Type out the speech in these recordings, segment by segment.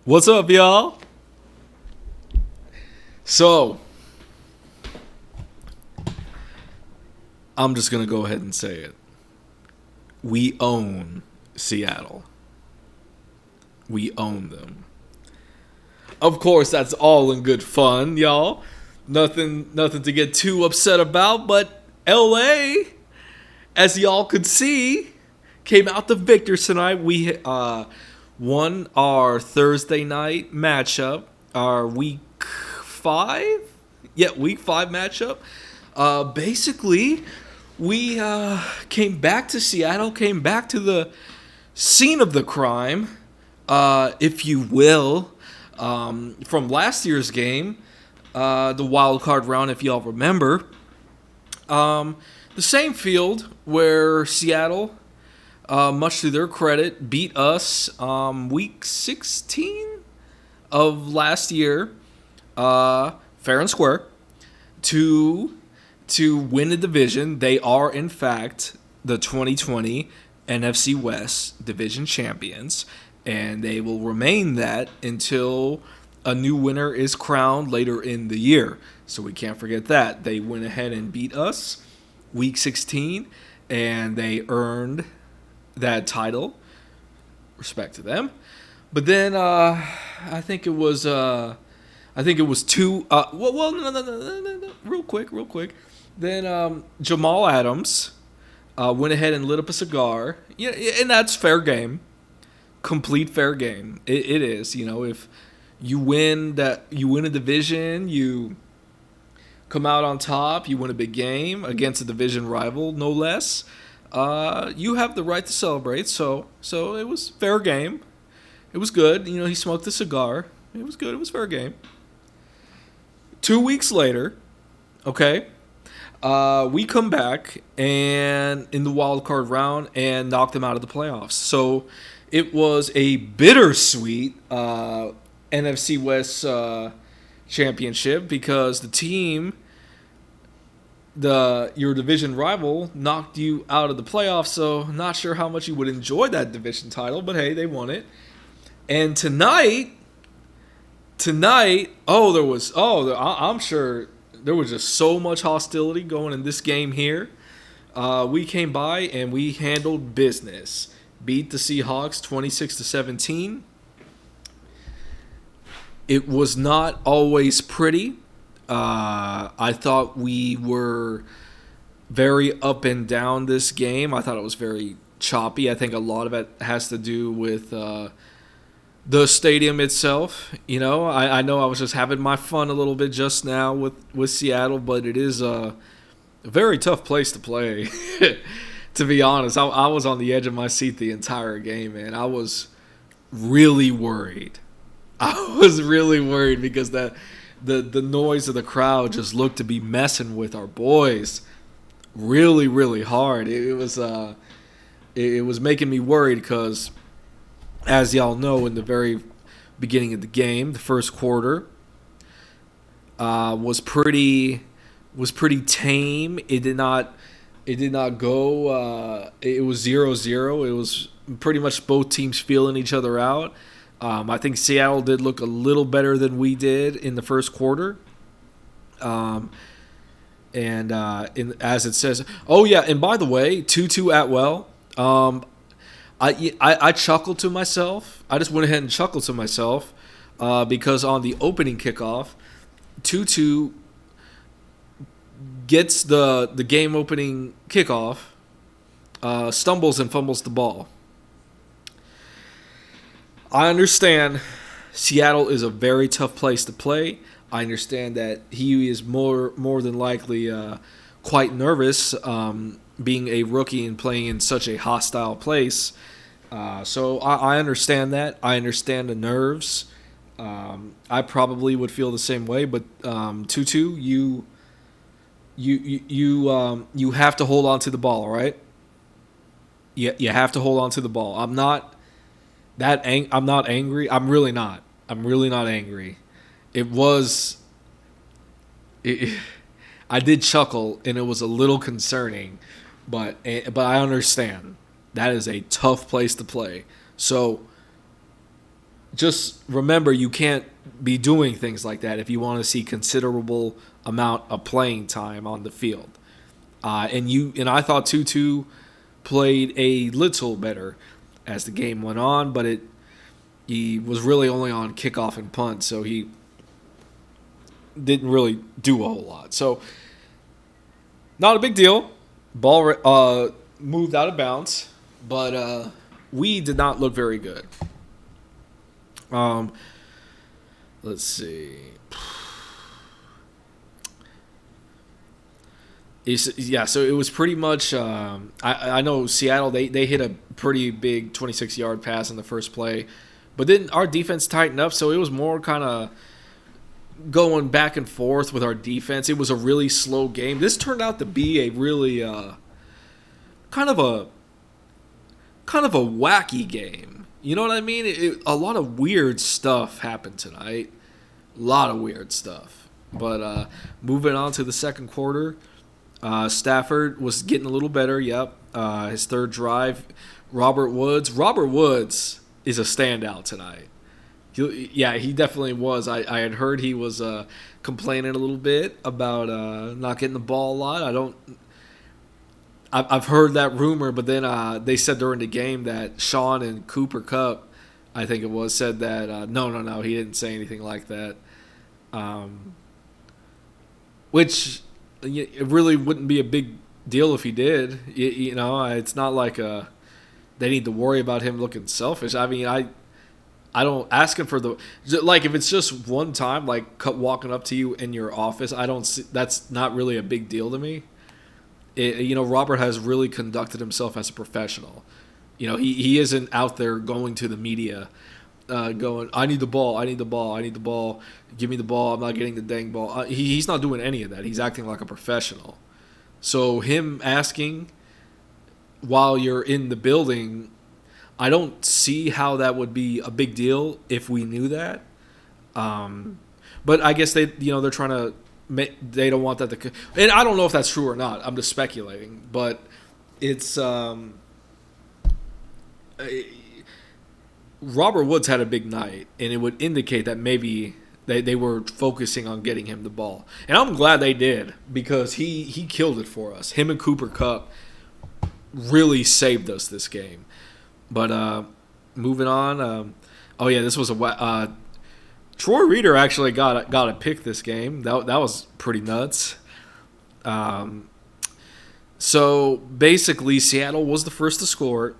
What's up, y'all? So, I'm just going to go ahead and say it. We own Seattle. We own them. Of course, that's all in good fun, y'all. Nothing to get too upset about, but LA, as y'all could see, came out the victors tonight. We won our Thursday night matchup, our week 5, week 5 matchup. Basically, we came back to Seattle, came back to the scene of the crime, if you will, from last year's game, the wild card round, if y'all remember. The same field where Seattle, much to their credit, beat us week 16 of last year, fair and square, to win the division. They are, in fact, the 2020 NFC West division champions, and they will remain that until a new winner is crowned later in the year. So we can't forget that. They went ahead and beat us week 16, and they earned that title. Respect to them. But then I think it was two. No. Real quick. Then Jamal Adams went ahead and lit up a cigar. Yeah, and that's fair game. Complete fair game. It is. If you win a division, you come out on top. You win a big game against a division rival, no less. You have the right to celebrate. So it was fair game. It was good. He smoked a cigar. It was good. It was fair game. 2 weeks later, okay, we come back and in the wild card round and knocked them out of the playoffs. So it was a bittersweet NFC West championship because the team, your division rival, knocked you out of the playoffs. So not sure how much you would enjoy that division title, but hey, they won it. And tonight, I'm sure there was just so much hostility going in this game here. We came by and we handled business. Beat the Seahawks 26-17. It was not always pretty. I thought we were very up and down this game. I thought it was very choppy. I think a lot of it has to do with the stadium itself. I know I was just having my fun a little bit just now with Seattle, but it is a very tough place to play. To be honest, I was on the edge of my seat the entire game, man. I was really worried. Because the noise of the crowd just looked to be messing with our boys really, really hard. It was making me worried because, as y'all know, in the very beginning of the game, the first quarter was pretty tame. It did not go. It was 0-0. It was pretty much both teams feeling each other out. I think Seattle did look a little better than we did in the first quarter. As it says, oh yeah, and by the way, Tutu Atwell. I chuckled to myself. I just went ahead and chuckled to myself because on the opening kickoff, Tutu gets the game opening kickoff, stumbles and fumbles the ball. I understand Seattle is a very tough place to play. I understand that he is more than likely quite nervous being a rookie and playing in such a hostile place. So I understand that. I understand the nerves. I probably would feel the same way. But Tutu, you have to hold on to the ball, right? You have to hold on to the ball. I'm not angry. I'm really not angry. I did chuckle, and it was a little concerning, but I understand that is a tough place to play. So just remember you can't be doing things like that if you want to see considerable amount of playing time on the field. And I thought Tutu played a little better as the game went on, but he was really only on kickoff and punt, so he didn't really do a whole lot. So not a big deal. Ball moved out of bounds, but we did not look very good. Let's see. So it was pretty much. I know Seattle. They hit a pretty big 26-yard pass in the first play, but then our defense tightened up, so it was more kind of going back and forth with our defense. It was a really slow game. This turned out to be a really kind of a wacky game. You know what I mean? A lot of weird stuff happened tonight. A lot of weird stuff. But moving on to the second quarter. Stafford was getting a little better, yep. His third drive. Robert Woods is a standout tonight. He definitely was. I had heard he was complaining a little bit about not getting the ball a lot. I've heard that rumor, but then they said during the game that Sean and Cooper Kupp, I think it was, said that no, he didn't say anything like that. Which... it really wouldn't be a big deal if he did. It's not like they need to worry about him looking selfish. I mean, I don't ask him for like if it's just one time, like walking up to you in your office. I don't see, that's not really a big deal to me. Robert has really conducted himself as a professional. He isn't out there going to the media. Going, I need the ball, give me the ball, I'm not getting the dang ball. He's not doing any of that. He's acting like a professional. So him asking while you're in the building, I don't see how that would be a big deal if we knew that. But I guess they're trying to they don't want that to, and I don't know if that's true or not. I'm just speculating, but it's Robert Woods had a big night, and it would indicate that maybe they were focusing on getting him the ball. And I'm glad they did, because he killed it for us. Him and Cooper Kupp really saved us this game. But moving on, this was Troy Reader actually got a pick this game. That was pretty nuts. So basically, Seattle was the first to score.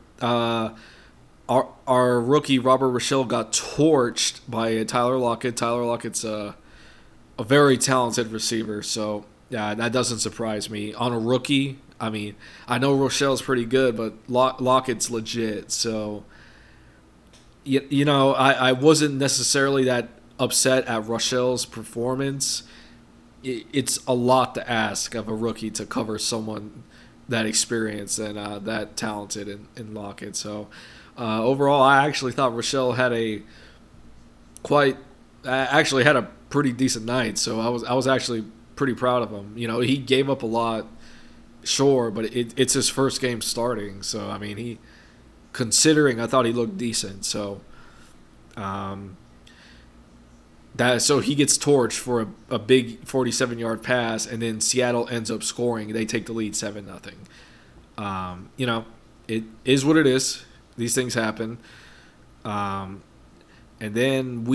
Our rookie, Robert Rochelle, got torched by Tyler Lockett. Tyler Lockett's a very talented receiver, so yeah, that doesn't surprise me. On a rookie, I mean, I know Rochelle's pretty good, but Lockett's legit. So, I wasn't necessarily that upset at Rochelle's performance. It's a lot to ask of a rookie to cover someone that experienced and that talented in Lockett. So, overall, I actually thought Rochelle had a pretty decent night. So I was actually pretty proud of him. He gave up a lot, sure, but it's his first game starting. So I mean, I thought he looked decent. So, so he gets torched for a big 47-yard pass, and then Seattle ends up scoring. They take the lead 7-0. It is what it is. These things happen. And then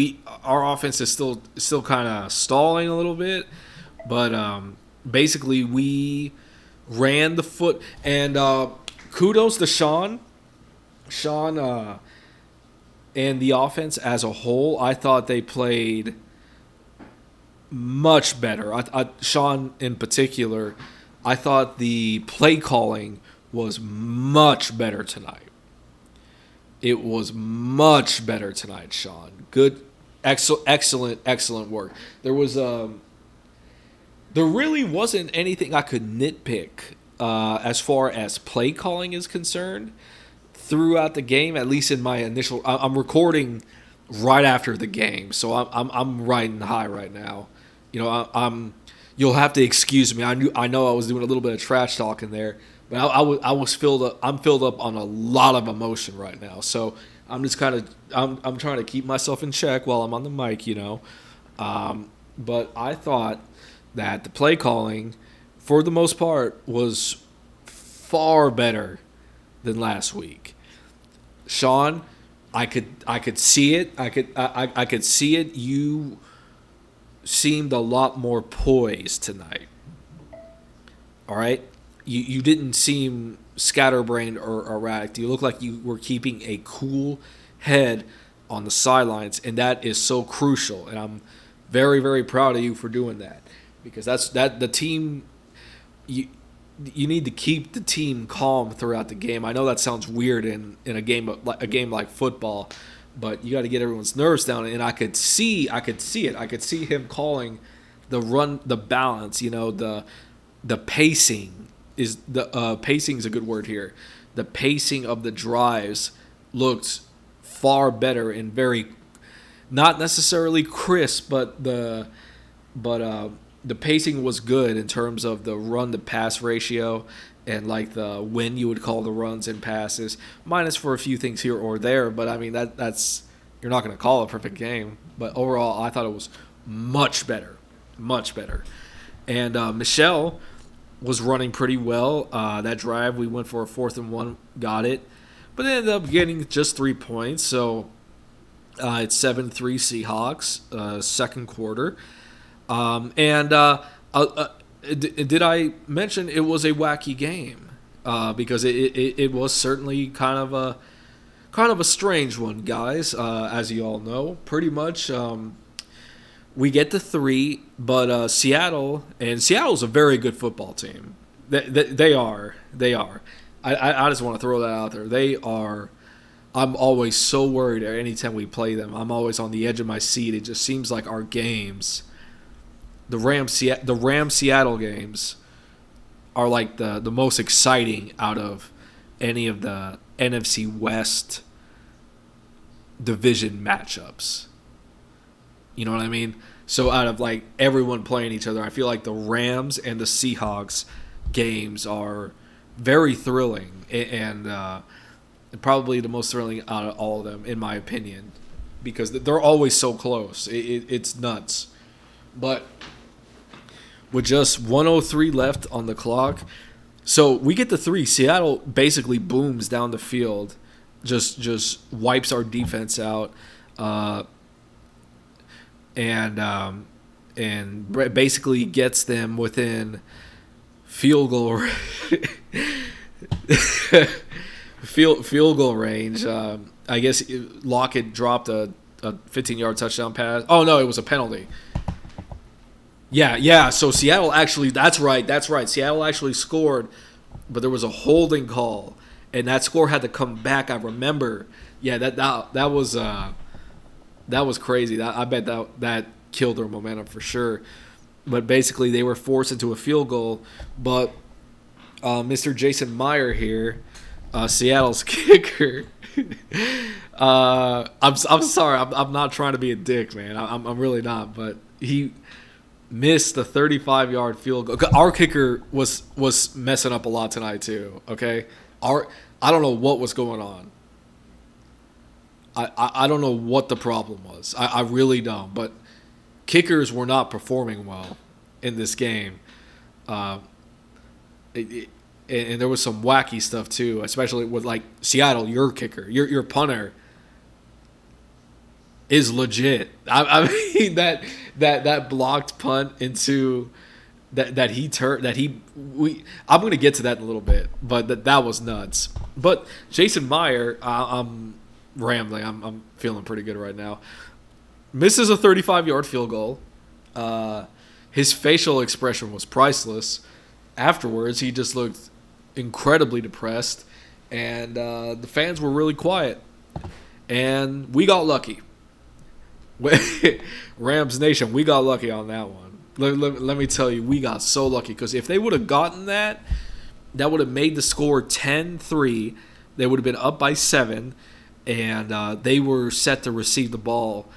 our offense is still kind of stalling a little bit, but basically we ran the foot, and kudos to Sean and the offense as a whole. I thought they played much better. Sean in particular, I thought the play calling was much better tonight. It was much better tonight, Sean. Good, excellent work. There really wasn't anything I could nitpick as far as play calling is concerned throughout the game. At least in my initial, I'm recording right after the game, so I'm riding high right now. You'll have to excuse me. I know I was doing a little bit of trash talking there, But I was filled up. I'm filled up on a lot of emotion right now. So I'm just kind of I'm trying to keep myself in check while I'm on the mic, But I thought that the play calling, for the most part, was far better than last week. Sean, I could see it. I could see it. You seemed a lot more poised tonight. All right, you didn't seem scatterbrained or erratic. You look like you were keeping a cool head on the sidelines, and that is so crucial. And I'm very, very proud of you for doing that, because that's the team. You need to keep the team calm throughout the game. I know that sounds weird in a game like football, but you got to get everyone's nerves down. And I could see it. I could see him calling the run, the balance. The pacing is pacing is a good word here. The pacing of the drives looked far better and very, not necessarily crisp, but the pacing was good in terms of the run to pass ratio, and like the when you would call the runs and passes, minus for a few things here or there. But I mean that's you're not going to call a perfect game. But overall, I thought it was much better, much better. And Michelle was running pretty well. That drive, we went for a 4th-and-1, got it, but they ended up getting just 3 points. So it's 7-3 Seahawks, second quarter. Did I mention it was a wacky game? Because it was certainly kind of a strange one, guys. As you all know, pretty much. We get the 3, but Seattle's a very good football team. They are. I just want to throw that out there. They are. I'm always so worried anytime we play them. I'm always on the edge of my seat. It just seems like our games, the Rams Seattle games, are like the most exciting out of any of the NFC West division matchups. You know what I mean? So out of like everyone playing each other, I feel like the Rams and the Seahawks games are very thrilling, and probably the most thrilling out of all of them, in my opinion, because they're always so close. It's nuts. But with just 1:03 left on the clock, so we get the 3. Seattle basically booms down the field, just wipes our defense out. And basically gets them within field goal field goal range. I guess Lockett dropped a 15-yard touchdown pass. Oh no, it was a penalty. Yeah. So Seattle actually, that's right. Seattle actually scored, but there was a holding call, and that score had to come back. I remember. Yeah, that was crazy. I bet that killed their momentum for sure. But basically, they were forced into a field goal. But Mr. Jason Meyer here, Seattle's kicker. I'm sorry. I'm not trying to be a dick, man. I'm really not. But he missed the 35-yard field goal. Our kicker was messing up a lot tonight too. Okay, I don't know what was going on. I don't know what the problem was. I really don't. But kickers were not performing well in this game. And there was some wacky stuff too, especially with like Seattle, your kicker, your punter is legit. I mean that blocked punt into I'm going to get to that in a little bit, but that was nuts. But Jason Meyer, I'm rambling. I'm feeling pretty good right now. Misses a 35-yard field goal. His facial expression was priceless. Afterwards, he just looked incredibly depressed, and the fans were really quiet. And we got lucky. Rams Nation, we got lucky on that one. Let me tell you, we got so lucky, because if they would have gotten that would have made the score 10-3. They would have been up by 7. And they were set to receive the ball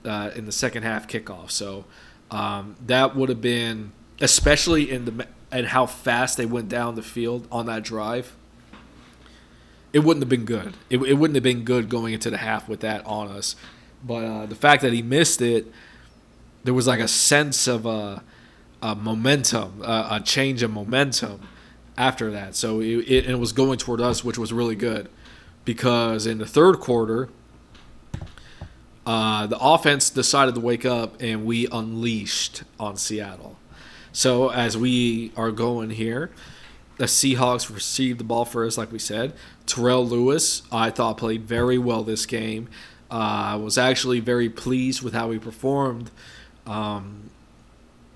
in the second half kickoff. So that would have been, especially in and how fast they went down the field on that drive, it wouldn't have been good. It wouldn't have been good going into the half with that on us. But the fact that he missed it, there was like a sense of a momentum, a change of momentum after that. So it was going toward us, which was really good. Because in the third quarter, the offense decided to wake up, and we unleashed on Seattle. So as we are going here, the Seahawks received the ball first, like we said. Terrell Lewis, I thought, played very well this game. I was actually very pleased with how he performed.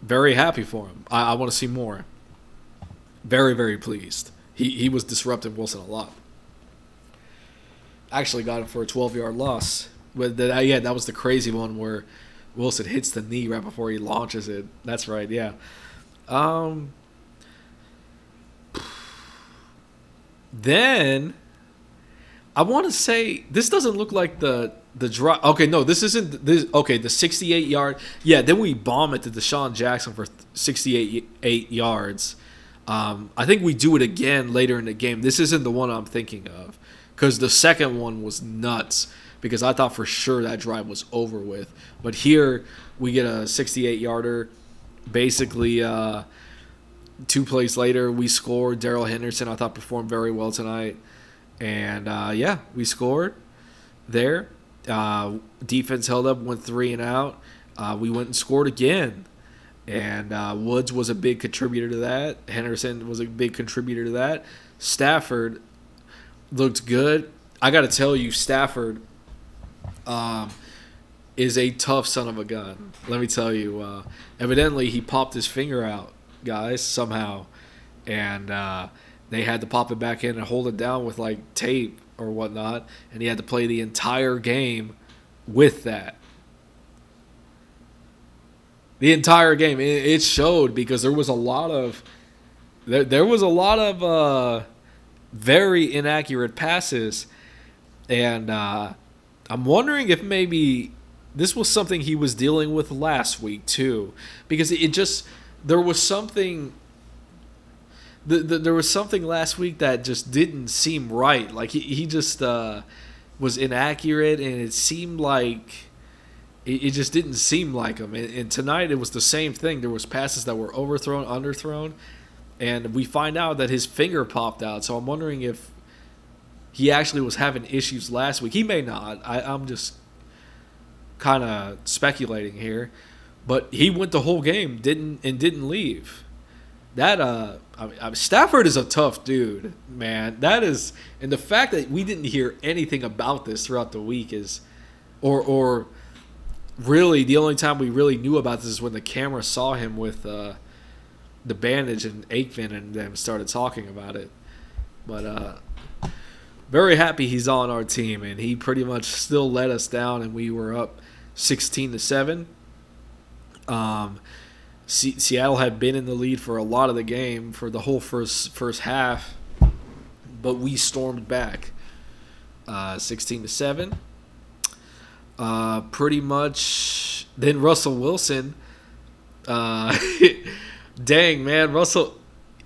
Very happy for him. I want to see more. Very, very pleased. He was disrupting Wilson a lot. Actually got him for a 12-yard loss. But that was the crazy one where Wilson hits the knee right before he launches it. That's right, yeah. Then I want to say this doesn't look like the drive. Okay, no, this isn't this. Okay, the 68-yard. Yeah, then we bomb it to Deshaun Jackson for 68 yards. I think we do it again later in the game. This isn't the one I'm thinking of, because the second one was nuts, because I thought for sure that drive was over with. But here we get a 68-yarder. Basically, 2 plays later, we scored. Darrell Henderson, I thought, performed very well tonight. And, we scored there. Defense held up, went 3 and out. We went and scored again. And Woods was a big contributor to that. Henderson was a big contributor to that. Stafford looked good. I got to tell you, Stafford is a tough son of a gun. Let me tell you. Evidently, he popped his finger out, guys, somehow. And they had to pop it back in and hold it down with, like, tape or whatnot. And he had to play the entire game with that. The entire game. It showed, because there was a lot of very inaccurate passes. And I'm wondering if maybe this was something he was dealing with last week too, because there was something last week that just didn't seem right. Like he just was inaccurate, and it seemed like it just didn't seem like him. And tonight it was the same thing. There was passes that were overthrown, underthrown, and we find out that his finger popped out. So I'm wondering if he actually was having issues last week. He may not. I'm just kind of speculating here, but he went the whole game, didn't leave. That Stafford is a tough dude, man. That is, and the fact that we didn't hear anything about this throughout the week is, or really the only time we really knew about this is when the camera saw him with the bandage and Aikman and them started talking about it. But very happy he's on our team, and he pretty much still let us down, and we were up 16-7. Seattle had been in the lead for a lot of the game, for the whole first half, but we stormed back 16-7. Pretty much. Then Russell Wilson, dang, man, Russell,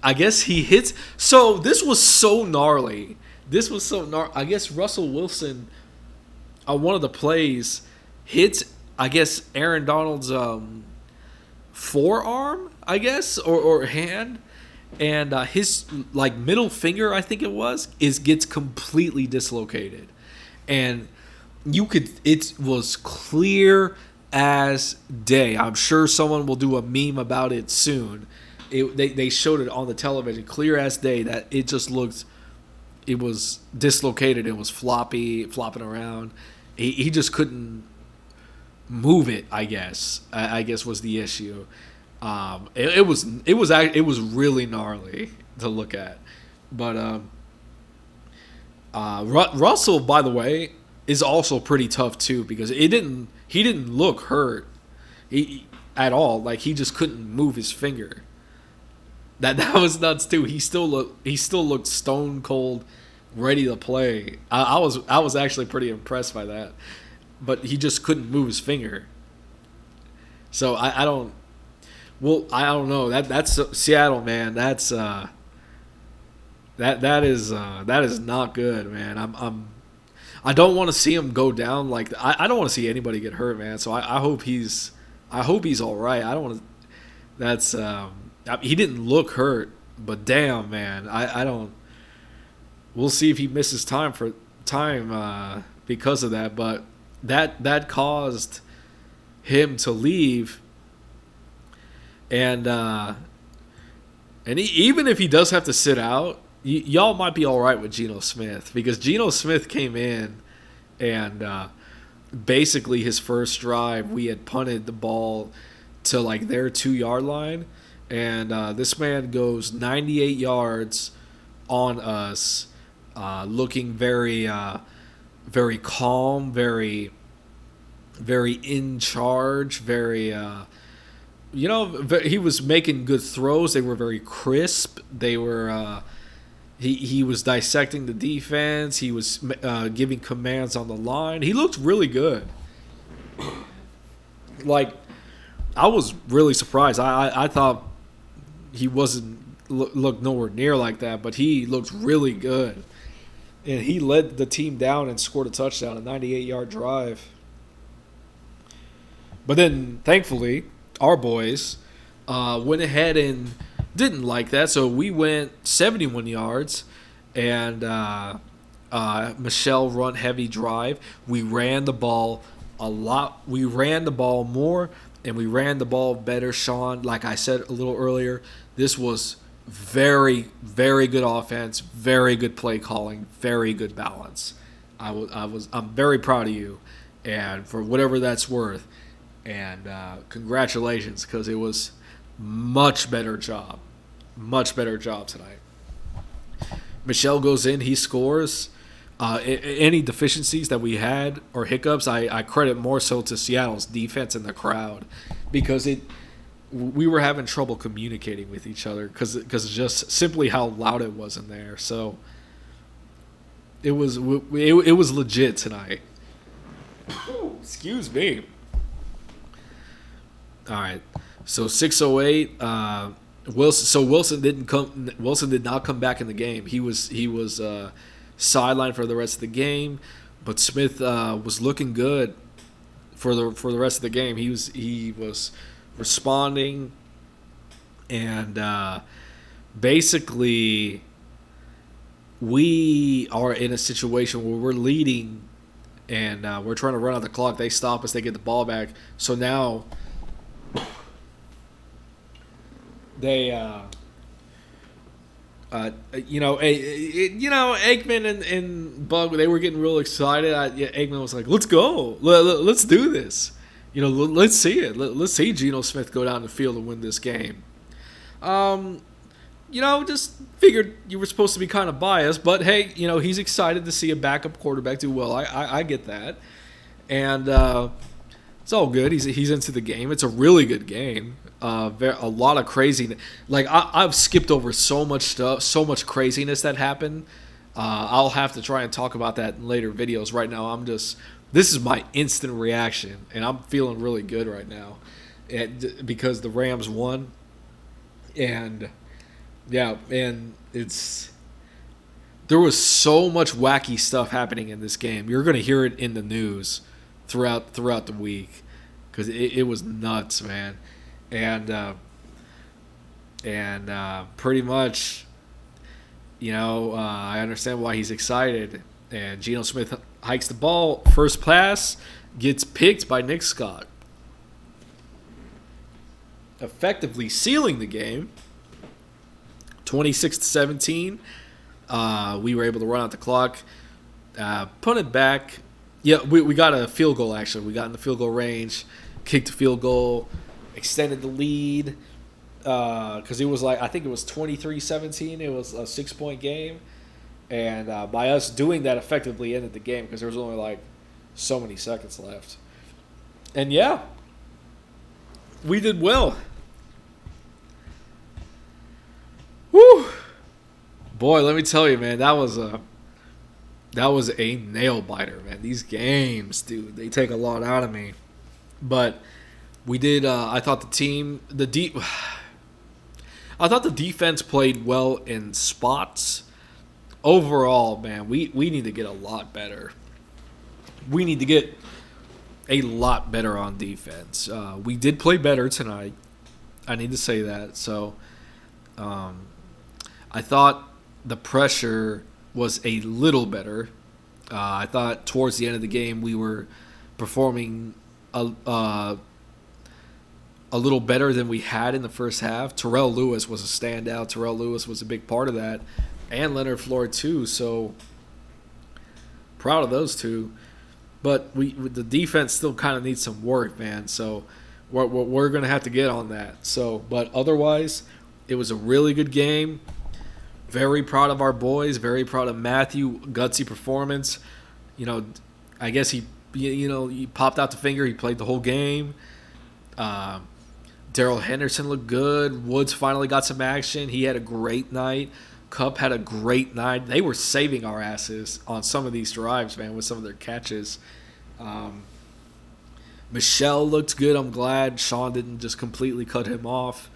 I guess he hits. So this was so gnarly. I guess Russell Wilson, on one of the plays, hits, I guess, Aaron Donald's forearm, I guess, or hand, and his like middle finger, I think it gets completely dislocated, and it was clear as day. I'm sure someone will do a meme about it soon. They showed it on the television, clear as day, that it just looked. It was dislocated. It was flopping around. He just couldn't move it, I guess. I guess was the issue. It was really gnarly to look at. But Russell, by the way, is also pretty tough too, because he didn't look hurt at all. Like, he just couldn't move his finger. That was nuts too. He still looked stone cold, ready to play. I was actually pretty impressed by that, but he just couldn't move his finger. So I don't. Well, I don't know. That's Seattle, man. That is not good, man. I don't want to see him go down like I don't want to see anybody get hurt, man. So I hope he's all right. I don't want to. That's he didn't look hurt, but damn, man. I don't. We'll see if he misses time because of that. But that caused him to leave, and even if he does have to sit out, y'all might be all right with Geno Smith because Geno Smith came in and basically his first drive we had punted the ball to like their 2 yard line, and this man goes 98 yards on us, looking very calm, very in charge, he was making good throws. They were very crisp. They were he was dissecting the defense. He was giving commands on the line. He looked really good. Like, I was really surprised. I thought he wasn't looked nowhere near like that, but he looked really good. And he led the team down and scored a touchdown, a 98-yard drive. But then, thankfully, our boys went ahead and didn't like that, so we went 71 yards, and Michelle run heavy drive. We ran the ball a lot. We ran the ball more, and we ran the ball better, Sean. Like I said a little earlier, this was very, very good offense, very good play calling, very good balance. I'm very proud of you, and for whatever that's worth. And congratulations, because it was much better job tonight. Michelle goes in, he scores. Any deficiencies that we had or hiccups, I credit more so to Seattle's defense and the crowd, because we were having trouble communicating with each other because just simply how loud it was in there. So it was legit tonight. Ooh, excuse me. All right, so 6:08. Wilson didn't come. Wilson did not come back in the game. He was sidelined for the rest of the game, but Smith was looking good for the rest of the game. He was responding, and basically we are in a situation where we're leading, and we're trying to run out the clock. They stop us. They get the ball back. So now. They, Aikman and Bug, they were getting real excited. Aikman was like, "Let's go, let's do this. Let's see it. Let's see Geno Smith go down the field and win this game." Just figured you were supposed to be kind of biased, but hey, he's excited to see a backup quarterback do well. I get that, and it's all good. He's into the game. It's a really good game. A lot of craziness. Like I've skipped over so much stuff, so much craziness that happened. I'll have to try and talk about that in later videos. Right now, this is my instant reaction, and I'm feeling really good right now, because the Rams won, and yeah, and there was so much wacky stuff happening in this game. You're gonna hear it in the news throughout the week, because it was nuts, man. And pretty much, I understand why he's excited. And Geno Smith hikes the ball. First pass gets picked by Nick Scott, effectively sealing the game. 26-17. We were able to run out the clock, punt it back. Yeah, we got a field goal, actually. We got in the field goal range, kicked a field goal, extended the lead, because it was I think it was 23-17. It was a 6-point game. And by us doing that, effectively ended the game, because there was only so many seconds left. And yeah, we did well. Woo! Boy, let me tell you, man, that was a nail biter, man. These games, dude, they take a lot out of me. But We did. I thought I thought the defense played well in spots. Overall, man, we need to get a lot better. We need to get a lot better on defense. We did play better tonight. I need to say that. So, I thought the pressure was a little better. I thought towards the end of the game we were performing a little better than we had in the first half. Terrell Lewis was a standout. Terrell Lewis was a big part of that, and Leonard Floyd too. So proud of those two. But the defense still kind of needs some work, man. So we're going to have to get on that. So, but otherwise, it was a really good game. Very proud of our boys. Very proud of Matthew. Gutsy performance. You know, I guess he popped out the finger. He played the whole game. Daryl Henderson looked good. Woods finally got some action. He had a great night. Cup had a great night. They were saving our asses on some of these drives, man, with some of their catches. Michelle looked good. I'm glad Sean didn't just completely cut him off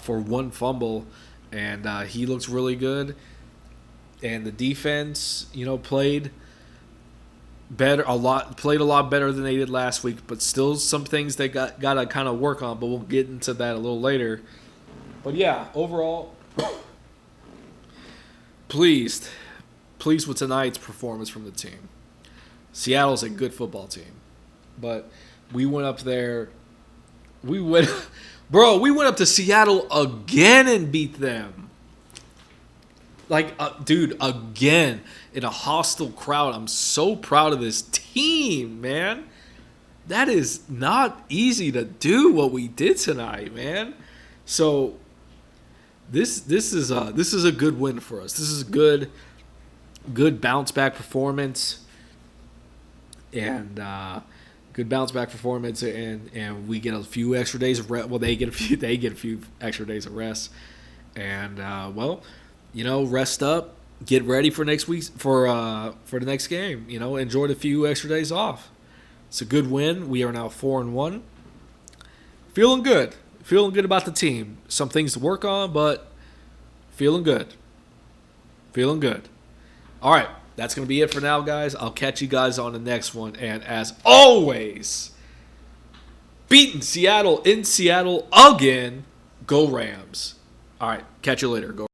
for one fumble, and he looks really good. And the defense, played better played a lot better than they did last week, but still some things they got to kind of work on, but we'll get into that a little later. But yeah, overall, pleased with tonight's performance from the team. Seattle's a good football team, but we went up there. We went up to Seattle again and beat them. Dude, again in a hostile crowd. I'm so proud of this team, man. That is not easy to do what we did tonight, man. So this is a good win for us. This is a good bounce back performance, and good bounce back performance, and we get a few extra days of rest. Well, they get a few extra days of rest, and rest up, get ready for next week for the next game. Enjoy the few extra days off. It's a good win. We are now 4-1. Feeling good about the team. Some things to work on, but feeling good. All right, that's going to be it for now, guys. I'll catch you guys on the next one. And as always, beating Seattle in Seattle again. Go Rams. All right, catch you later. Go